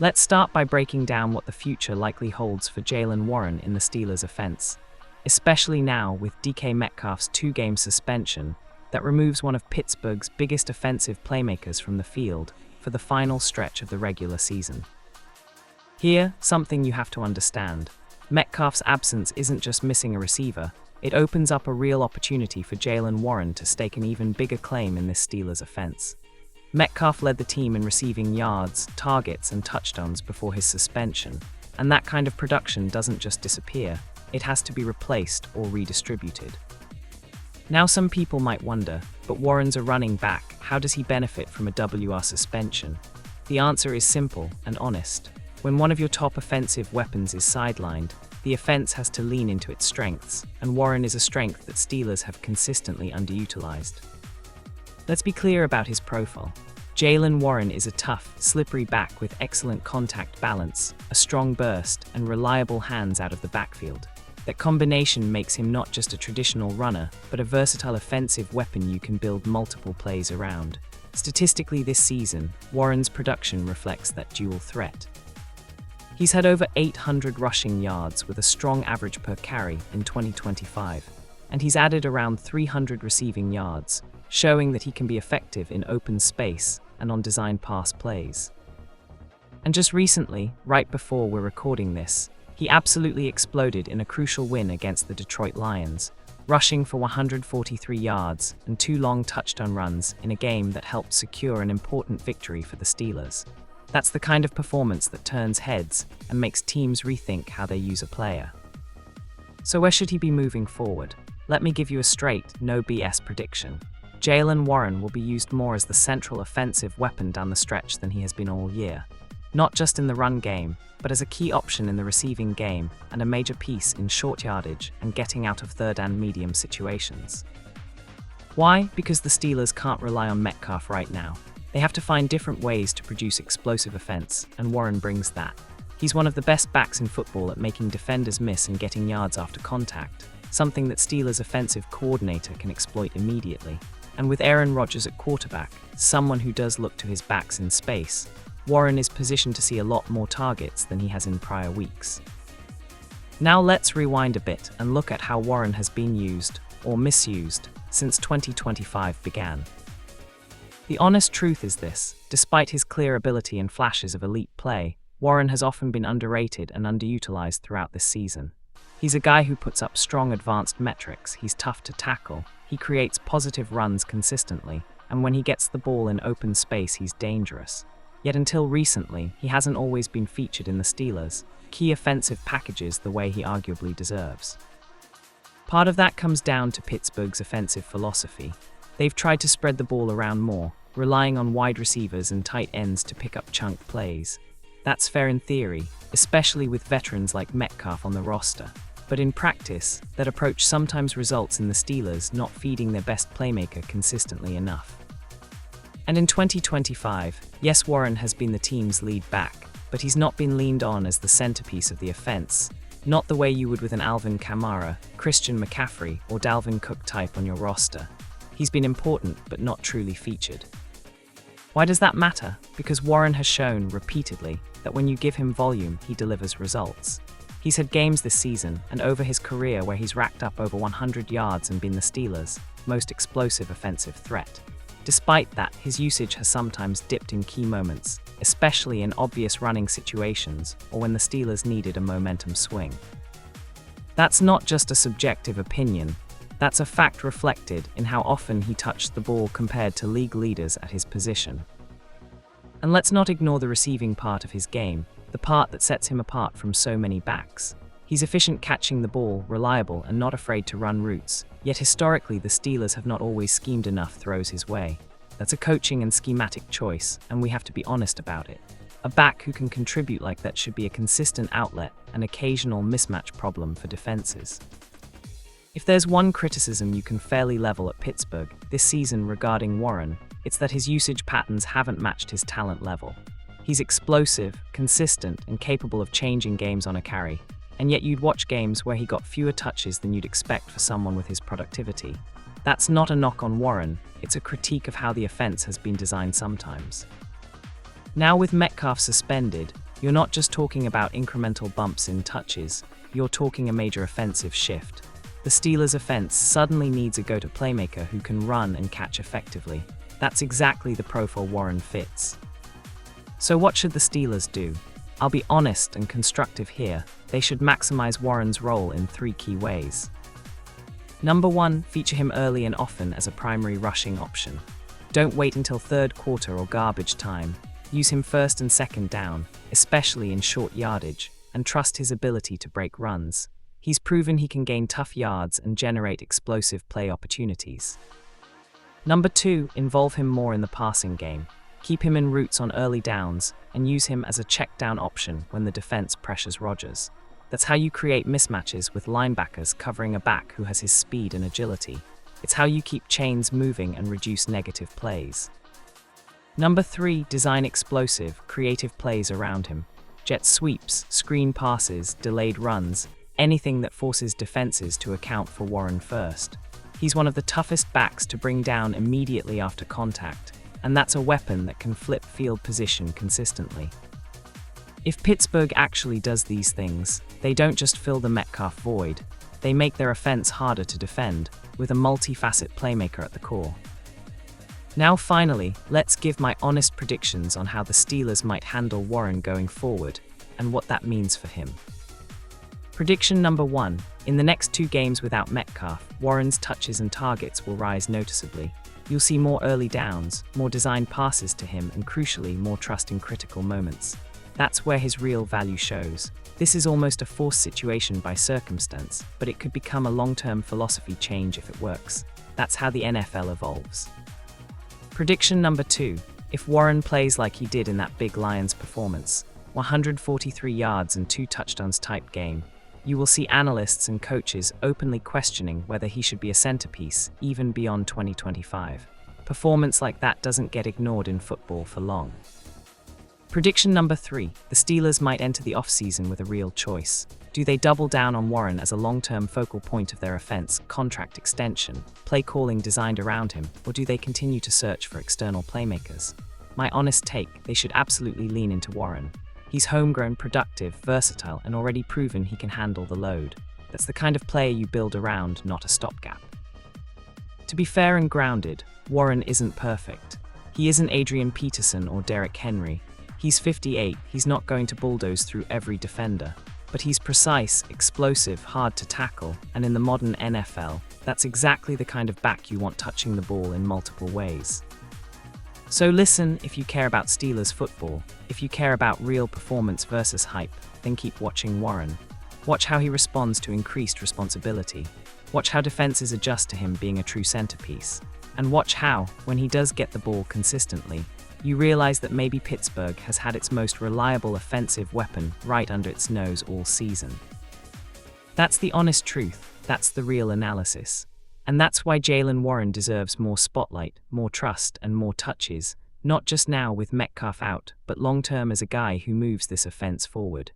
Let's start by breaking down what the future likely holds for Jaylen Warren in the Steelers' offense, especially now with DK Metcalf's 2-game suspension that removes one of Pittsburgh's biggest offensive playmakers from the field for the final stretch of the regular season. Here, something you have to understand. Metcalf's absence isn't just missing a receiver, it opens up a real opportunity for Jaylen Warren to stake an even bigger claim in this Steelers' offense. Metcalf led the team in receiving yards, targets, and touchdowns before his suspension, and that kind of production doesn't just disappear, it has to be replaced or redistributed. Now some people might wonder, but Warren's a running back, how does he benefit from a WR suspension? The answer is simple and honest. When one of your top offensive weapons is sidelined, the offense has to lean into its strengths, and Warren is a strength that Steelers have consistently underutilized. Let's be clear about his profile. Jaylen Warren is a tough, slippery back with excellent contact balance, a strong burst, and reliable hands out of the backfield. That combination makes him not just a traditional runner, but a versatile offensive weapon you can build multiple plays around. Statistically this season, Warren's production reflects that dual threat. He's had over 800 rushing yards with a strong average per carry in 2025, and he's added around 300 receiving yards, showing that he can be effective in open space and on designed pass plays. And just recently, right before we're recording this, he absolutely exploded in a crucial win against the Detroit Lions, rushing for 143 yards and 2 long touchdown runs in a game that helped secure an important victory for the Steelers. That's the kind of performance that turns heads and makes teams rethink how they use a player. So where should he be moving forward? Let me give you a straight, no BS prediction. Jaylen Warren will be used more as the central offensive weapon down the stretch than he has been all year. Not just in the run game, but as a key option in the receiving game and a major piece in short yardage and getting out of third and medium situations. Why? Because the Steelers can't rely on Metcalf right now. They have to find different ways to produce explosive offense, and Warren brings that. He's one of the best backs in football at making defenders miss and getting yards after contact, something that Steelers' offensive coordinator can exploit immediately. And with Aaron Rodgers at quarterback, someone who does look to his backs in space, Warren is positioned to see a lot more targets than he has in prior weeks. Now let's rewind a bit and look at how Warren has been used, or misused, since 2025 began. The honest truth is this: despite his clear ability and flashes of elite play, Warren has often been underrated and underutilized throughout this season. He's a guy who puts up strong advanced metrics, he's tough to tackle, he creates positive runs consistently, and when he gets the ball in open space he's dangerous. Yet until recently, he hasn't always been featured in the Steelers' key offensive packages the way he arguably deserves. Part of that comes down to Pittsburgh's offensive philosophy. They've tried to spread the ball around more, relying on wide receivers and tight ends to pick up chunk plays. That's fair in theory, especially with veterans like Metcalf on the roster. But in practice, that approach sometimes results in the Steelers not feeding their best playmaker consistently enough. And in 2025, yes, Warren has been the team's lead back, but he's not been leaned on as the centerpiece of the offense, not the way you would with an Alvin Kamara, Christian McCaffrey, or Dalvin Cook type on your roster. He's been important, but not truly featured. Why does that matter? Because Warren has shown repeatedly that when you give him volume, he delivers results. He's had games this season and over his career where he's racked up over 100 yards and been the Steelers' most explosive offensive threat. Despite that, his usage has sometimes dipped in key moments, especially in obvious running situations or when the Steelers needed a momentum swing. That's not just a subjective opinion, that's a fact reflected in how often he touched the ball compared to league leaders at his position. And let's not ignore the receiving part of his game, the part that sets him apart from so many backs. He's efficient catching the ball, reliable, and not afraid to run routes, yet historically the Steelers have not always schemed enough throws his way. That's a coaching and schematic choice, and we have to be honest about it. A back who can contribute like that should be a consistent outlet, an occasional mismatch problem for defenses. If there's one criticism you can fairly level at Pittsburgh this season regarding Warren, it's that his usage patterns haven't matched his talent level. He's explosive, consistent, and capable of changing games on a carry, and yet you'd watch games where he got fewer touches than you'd expect for someone with his productivity. That's not a knock on Warren, it's a critique of how the offense has been designed sometimes. Now with Metcalf suspended, You're not just talking about incremental bumps in touches, you're talking a major offensive shift. The Steelers' offense suddenly needs a go-to playmaker who can run and catch effectively. That's exactly the profile Warren fits. So what should the Steelers do? I'll be honest and constructive here. They should maximize Warren's role in 3 key ways. Number 1, feature him early and often as a primary rushing option. Don't wait until third quarter or garbage time. Use him first and second down, especially in short yardage, and trust his ability to break runs. He's proven he can gain tough yards and generate explosive play opportunities. Number 2, involve him more in the passing game. Keep him in routes on early downs and use him as a check-down option when the defense pressures Rodgers. That's how you create mismatches with linebackers covering a back who has his speed and agility. It's how you keep chains moving and reduce negative plays. Number 3, design explosive, creative plays around him. Jet sweeps, screen passes, delayed runs, anything that forces defenses to account for Warren first. He's one of the toughest backs to bring down immediately after contact, and that's a weapon that can flip field position consistently. If Pittsburgh actually does these things, they don't just fill the Metcalf void, they make their offense harder to defend, with a multi-facet playmaker at the core. Now finally, let's give my honest predictions on how the Steelers might handle Warren going forward, and what that means for him. Prediction number 1, in the next 2 games without Metcalf, Warren's touches and targets will rise noticeably. You'll see more early downs, more designed passes to him, and crucially, more trust in critical moments. That's where his real value shows. This is almost a forced situation by circumstance, but it could become a long-term philosophy change if it works. That's how the NFL evolves. Prediction number 2, if Warren plays like he did in that big Lions performance, 143 yards and 2 touchdowns type game, you will see analysts and coaches openly questioning whether he should be a centerpiece even beyond 2025. Performance like that doesn't get ignored in football for long. Prediction number 3, the Steelers might enter the offseason with a real choice. Do they double down on Warren as a long-term focal point of their offense, contract extension, play calling designed around him, or do they continue to search for external playmakers? My honest take, they should absolutely lean into Warren. He's homegrown, productive, versatile, and already proven he can handle the load. That's the kind of player you build around, not a stopgap. To be fair and grounded, Warren isn't perfect. He isn't Adrian Peterson or Derrick Henry. He's 58, he's not going to bulldoze through every defender. But he's precise, explosive, hard to tackle, and in the modern NFL, that's exactly the kind of back you want touching the ball in multiple ways. So listen, if you care about Steelers football, if you care about real performance versus hype, then keep watching Warren. Watch how he responds to increased responsibility. Watch how defenses adjust to him being a true centerpiece. And watch how, when he does get the ball consistently, you realize that maybe Pittsburgh has had its most reliable offensive weapon right under its nose all season. That's the honest truth, that's the real analysis. And that's why Jaylen Warren deserves more spotlight, more trust, and more touches, not just now with Metcalf out, but long-term as a guy who moves this offense forward.